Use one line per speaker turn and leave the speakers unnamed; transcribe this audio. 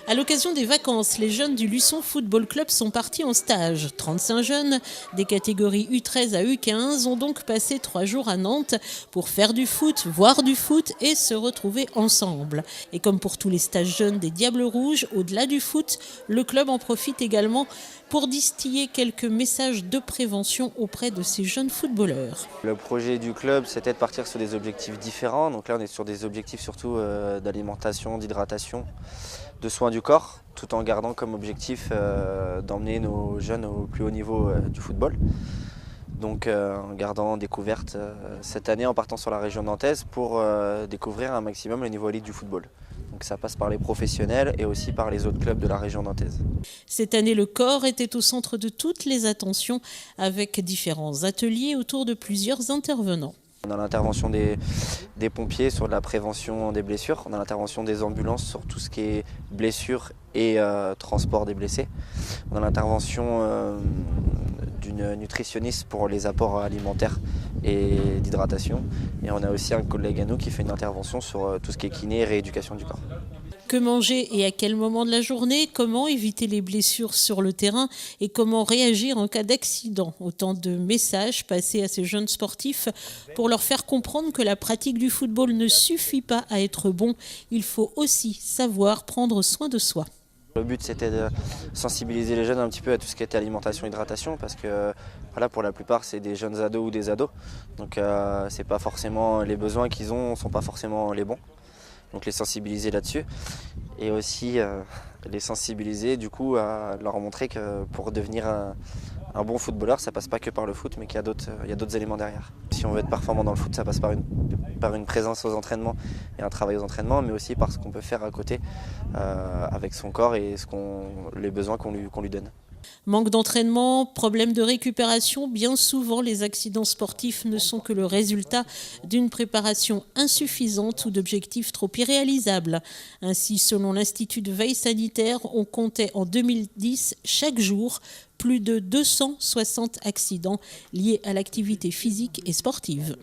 À l'occasion des vacances, les jeunes du Luçon Football Club sont partis en stage. 35 jeunes, des catégories U13 à U15, ont donc passé 3 jours à Nantes pour faire du foot, voir du foot et se retrouver ensemble. Et comme pour tous les stages jeunes des Diables Rouges, au-delà du foot, le club en profite également pour distiller quelques messages de prévention auprès de ces jeunes footballeurs.
Le projet du club, c'était de partir sur des objectifs différents. Donc là, on est sur des objectifs surtout d'alimentation, d'hydratation, de soins du corps, tout en gardant comme objectif d'emmener nos jeunes au plus haut niveau du football. Donc en gardant découverte cette année en partant sur la région nantaise pour découvrir un maximum le niveau élite du football. Donc ça passe par les professionnels et aussi par les autres clubs de la région nantaise.
Cette année, le corps était au centre de toutes les attentions avec différents ateliers autour de plusieurs intervenants.
On a l'intervention des pompiers sur la prévention des blessures, on a l'intervention des ambulances sur tout ce qui est blessures et transport des blessés. On a l'intervention d'une nutritionniste pour les apports alimentaires et d'hydratation. Et on a aussi un collègue à nous qui fait une intervention sur tout ce qui est kiné et rééducation du corps.
Que manger et à quel moment de la journée? Comment éviter les blessures sur le terrain? Et comment réagir en cas d'accident? Autant de messages passés à ces jeunes sportifs pour leur faire comprendre que la pratique du football ne suffit pas à être bon. Il faut aussi savoir prendre soin de soi.
Le but, c'était de sensibiliser les jeunes un petit peu à tout ce qui était alimentation, hydratation, parce que voilà, pour la plupart, c'est des jeunes ados ou des ados. Donc c'est pas forcément les besoins qu'ils ont, sont pas forcément les bons. Donc les sensibiliser là-dessus. Et aussi les sensibiliser du coup à leur montrer que pour devenir un bon footballeur, ça passe pas que par le foot, mais qu'il y a d'autres éléments derrière. Si on veut être performant dans le foot, ça passe par une présence aux entraînements et un travail aux entraînements, mais aussi par ce qu'on peut faire à côté avec son corps et les besoins qu'on lui donne.
Manque d'entraînement, problème de récupération, bien souvent les accidents sportifs ne sont que le résultat d'une préparation insuffisante ou d'objectifs trop irréalisables. Ainsi, selon l'Institut de veille sanitaire, on comptait en 2010 chaque jour plus de 260 accidents liés à l'activité physique et sportive.